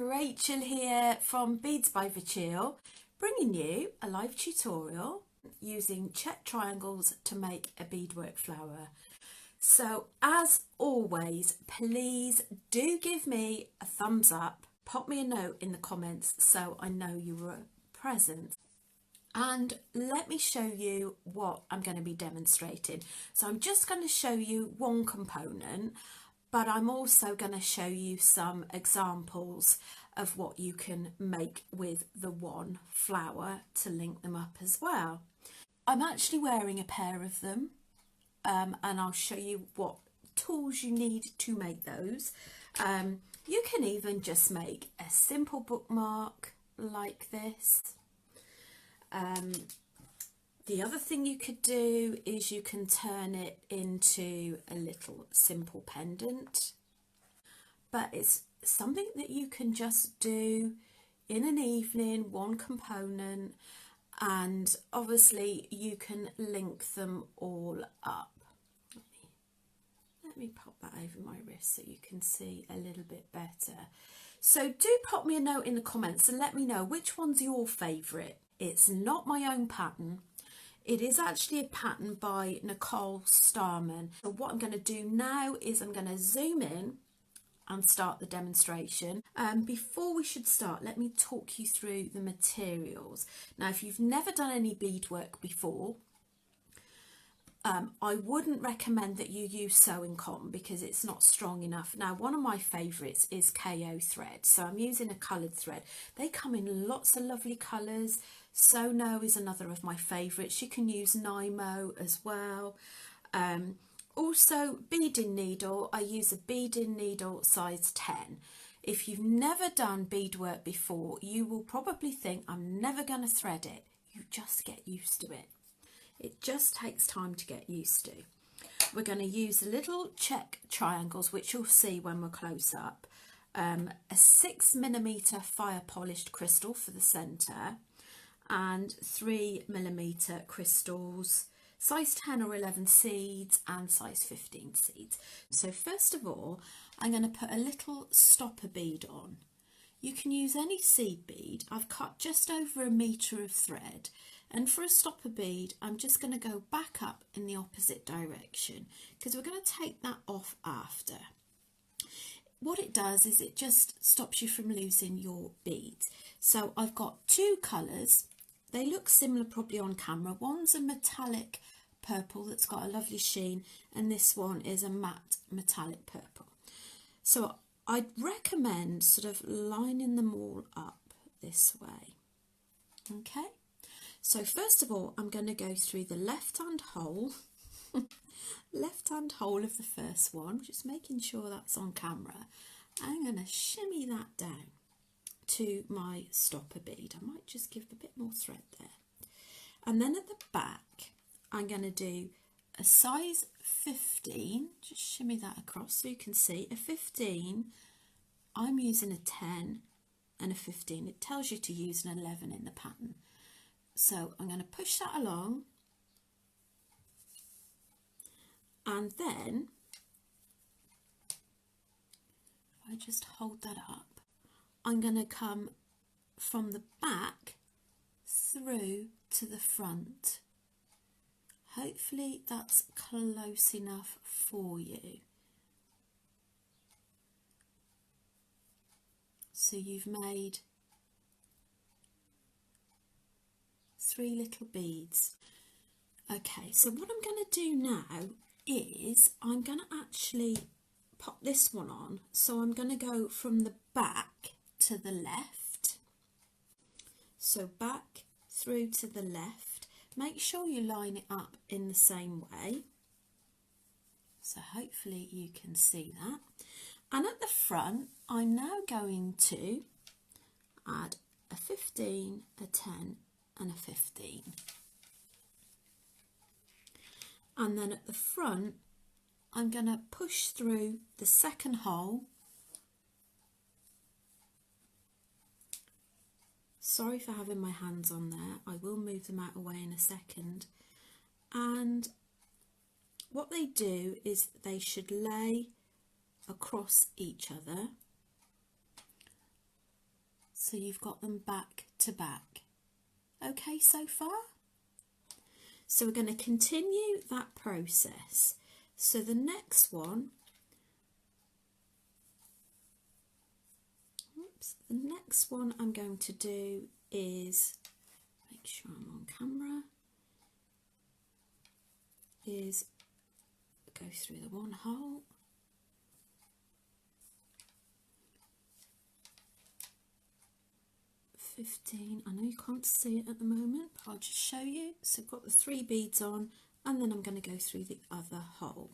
Rachel here from Beads by Nichole, bringing you a live tutorial using Czech triangles to make a beadwork flower. So as always, please do give me a thumbs up, pop me a note in the comments so I know you were present. And let me show you what I'm going to be demonstrating. So I'm just going to show you one component, but I'm also going to show you some examples of what you can make with the one flower to link them up as well. I'm actually wearing a pair of them, and I'll show you what tools you need to make those. You can even just make a simple bookmark like this. The other thing you could do is you can turn it into a little simple pendant, but it's something that you can just do in an evening, one component, and obviously you can link them all up. Let me pop that over my wrist so you can see a little bit better. So do pop me a note in the comments and let me know which one's your favourite. It's not my own pattern. It is actually a pattern by Nichole Starman. So what I'm going to do now is I'm going to zoom in and start the demonstration. Before we should start, let me talk you through the materials. Now, if you've never done any beadwork before, I wouldn't recommend that you use sewing cotton because it's not strong enough. Now, one of my favourites is KO thread, so I'm using a coloured thread. They come in lots of lovely colours. Sono is another of my favourites. You can use Nymo as well. Also, beading needle, I use a beading needle size 10. If you've never done beadwork before, you will probably think, I'm never going to thread it. You just get used to it. It just takes time to get used to. We're going to use the little Czech triangles, which you'll see when we're close up. A 6mm fire polished crystal for the centre, and 3mm crystals, size 10 or 11 seeds and size 15 seeds. So first of all, I'm going to put a little stopper bead on. You can use any seed bead. I've cut just over 1 metre of thread. And for a stopper bead, I'm just going to go back up in the opposite direction because we're going to take that off after. What it does is it just stops you from losing your beads. So I've got two colours. They look similar probably on camera. One's a metallic purple that's got a lovely sheen, and this one is a matte metallic purple. So I'd recommend sort of lining them all up this way. Okay. So first of all, I'm going to go through the left-hand hole, left-hand hole of the first one, just making sure that's on camera. I'm going to shimmy that down to my stopper bead. I might just give a bit more thread there. And then at the back, I'm going to do a size 15, just shimmy that across so you can see. A 15, I'm using a 10 and a 15. It tells you to use an 11 in the pattern. So I'm going to push that along, and then if I just hold that up, I'm going to come from the back through to the front. Hopefully that's close enough for you. So you've made 3 little beads. Okay, so what I'm going to do now is I'm going to actually pop this one on. So I'm going to go from the back to the left. So back through to the left. Make sure you line it up in the same way. So hopefully you can see that. And at the front, I'm now going to add a 15, a 10, and a 15. And then at the front, I'm going to push through the second hole. Sorry for having my hands on there. I will move them out of the way in a second. And what they do is they should lay across each other. So you've got them back to back. Okay so far? So we're going to continue that process. So the next one, I'm going to do is, make sure I'm on camera, is go through the one hole, I know you can't see it at the moment, but I'll just show you. So I've got the 3 beads on, and then I'm going to go through the other hole.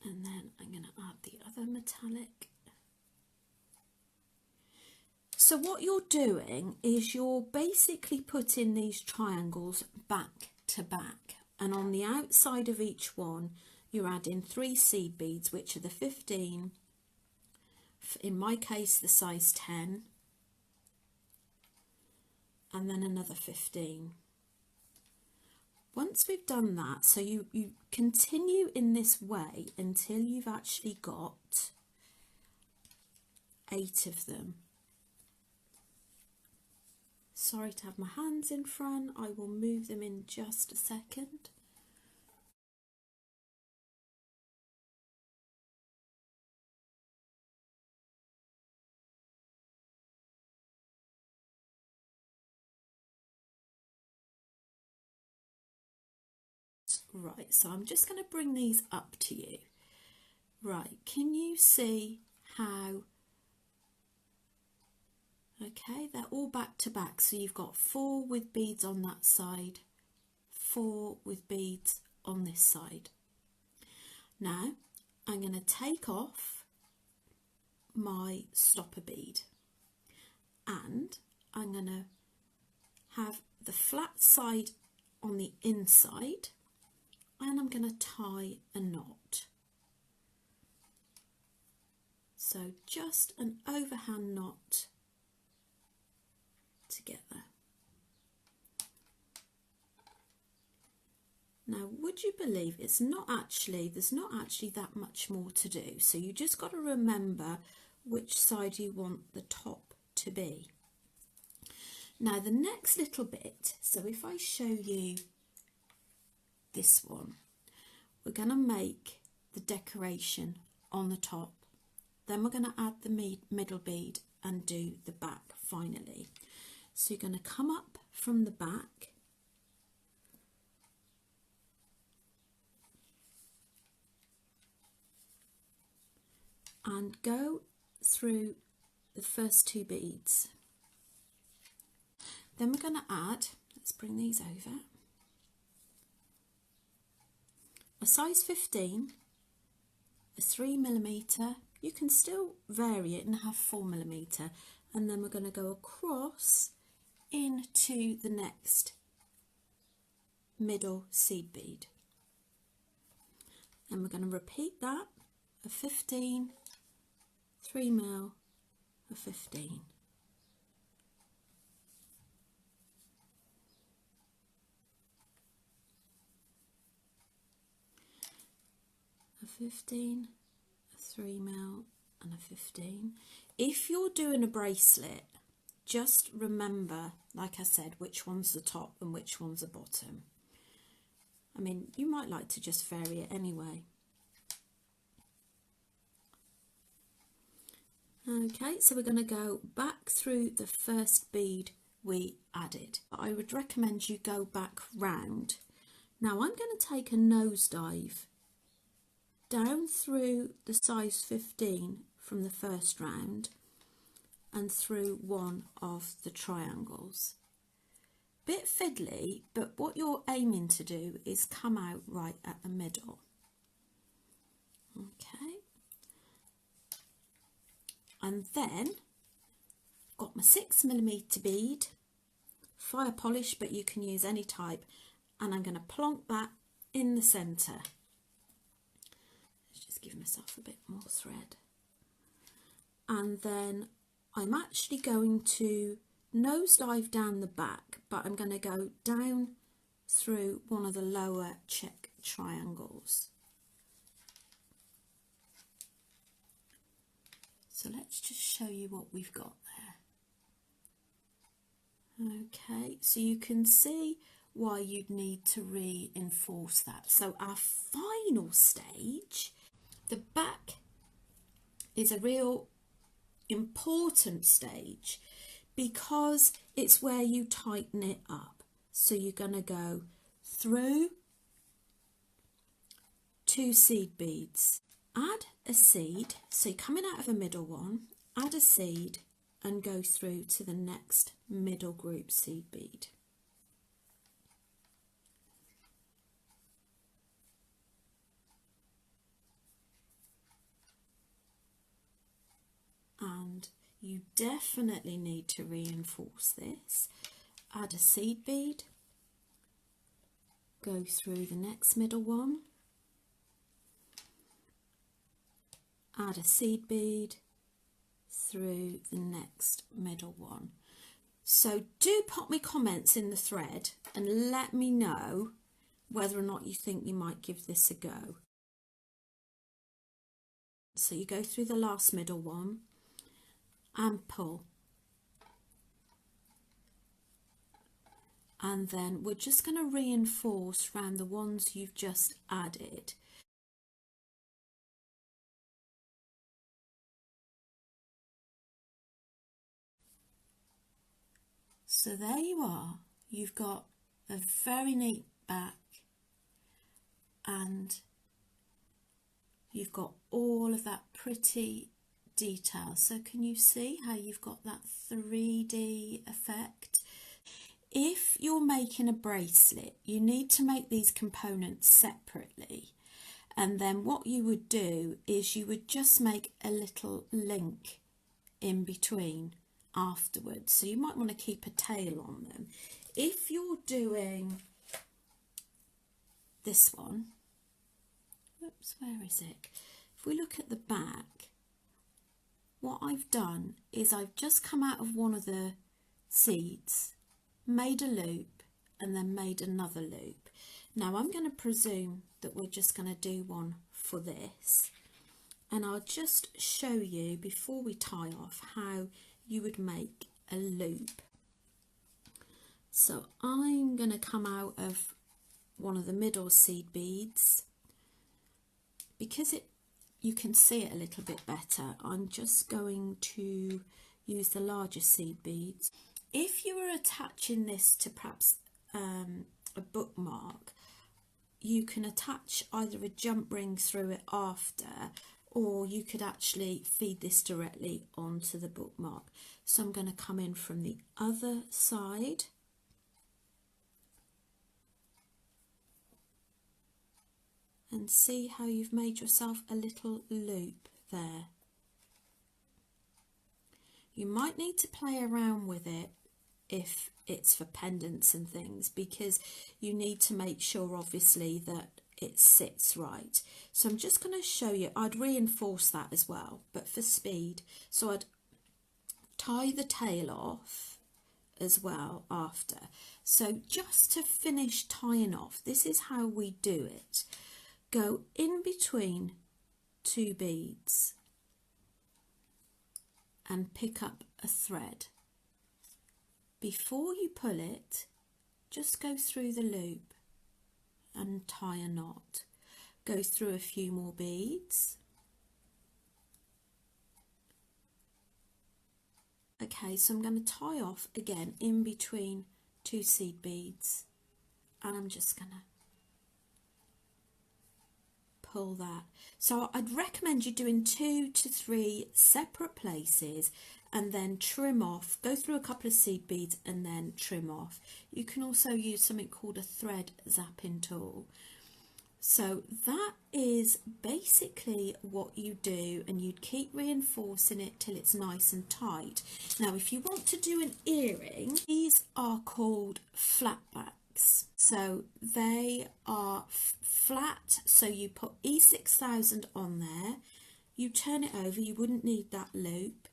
And then I'm going to add the other metallic. So what you're doing is you're basically putting these triangles back to back, and on the outside of each one you're adding 3 seed beads, which are the 15, in my case the size 10, and then another 15. Once we've done that, so you continue in this way until you've actually got 8 of them. Sorry to have my hands in front, I will move them in just a second. Right, so I'm just going to bring these up to you. Right, can you see how, okay, they're all back to back, so you've got 4 with beads on that side, 4 with beads on this side. Now I'm going to take off my stopper bead, and I'm going to have the flat side on the inside, and I'm going to tie a knot. So just an overhand knot together. Now, would you believe there's not actually that much more to do. So you just got to remember which side you want the top to be. Now the next little bit, so if I show you this one, we're going to make the decoration on the top, then we're going to add the middle bead and do the back finally. So you're going to come up from the back, and go through the first 2 beads. Then we're going to add, let's bring these over, a size 15, a 3mm, you can still vary it and have 4mm, and then we're going to go across into the next middle seed bead. And we're going to repeat that, a 15, 3mm, a 15. A 15, a 3mm and a 15. If you're doing a bracelet, just remember, like I said, which one's the top and which one's the bottom. I mean, you might like to just vary it anyway. Okay, so we're going to go back through the first bead we added. I would recommend you go back round. Now I'm going to take a nosedive down through the size 15 from the first round and through one of the triangles. Bit fiddly, but what you're aiming to do is come out right at the middle. Okay. And then got my 6mm bead, fire polish, but you can use any type, and I'm going to plonk that in the centre. Let's just give myself a bit more thread. And then I'm actually going to nosedive down the back, but I'm going to go down through one of the lower check triangles. So let's just show you what we've got there. Okay, so you can see why you'd need to reinforce that. So our final stage, the back, is a real important stage because it's where you tighten it up. So you're going to go through 2 seed beads, add a seed, so you're coming out of a middle one, add a seed and go through to the next middle group seed bead. And you definitely need to reinforce this. Add a seed bead, go through the next middle one, add a seed bead through the next middle one. So do pop me comments in the thread and let me know whether or not you think you might give this a go. So you go through the last middle one and pull, and then we're just going to reinforce around the ones you've just added. So there you are, you've got a very neat back and you've got all of that pretty detail. So can you see how you've got that 3D effect? If you're making a bracelet, you need to make these components separately, and then what you would do is you would just make a little link in between afterwards. So you might want to keep a tail on them. If you're doing this one, whoops, where is it? If we look at the back, what I've done is I've just come out of one of the seeds, made a loop and then made another loop. Now I'm going to presume that we're just going to do one for this, and I'll just show you before we tie off how you would make a loop. So I'm going to come out of one of the middle seed beads. Because you can see it a little bit better, I'm just going to use the larger seed beads. If you were attaching this to perhaps a bookmark, you can attach either a jump ring through it after, or you could actually feed this directly onto the bookmark. So I'm going to come in from the other side. And see how you've made yourself a little loop there. You might need to play around with it if it's for pendants and things, because you need to make sure obviously that it sits right. So I'm just going to show you, I'd reinforce that as well, but for speed. So I'd tie the tail off as well after. So just to finish tying off, this is how we do it. Go in between 2 beads and pick up a thread. Before you pull it, just go through the loop and tie a knot. Go through a few more beads. Okay, so I'm going to tie off again in between 2 seed beads, and I'm just going to pull that. So I'd recommend you doing 2 to 3 separate places and then trim off, go through a couple of seed beads and then trim off. You can also use something called a thread zapping tool. So that is basically what you do, and you'd keep reinforcing it till it's nice and tight. Now if you want to do an earring, these are called flatbacks. So they are flat, so you put E6000 on there, you turn it over, you wouldn't need that loop,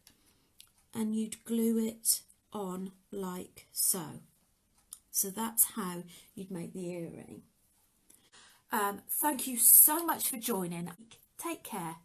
and you'd glue it on like so. So that's how you'd make the earring. Thank you so much for joining. Take care.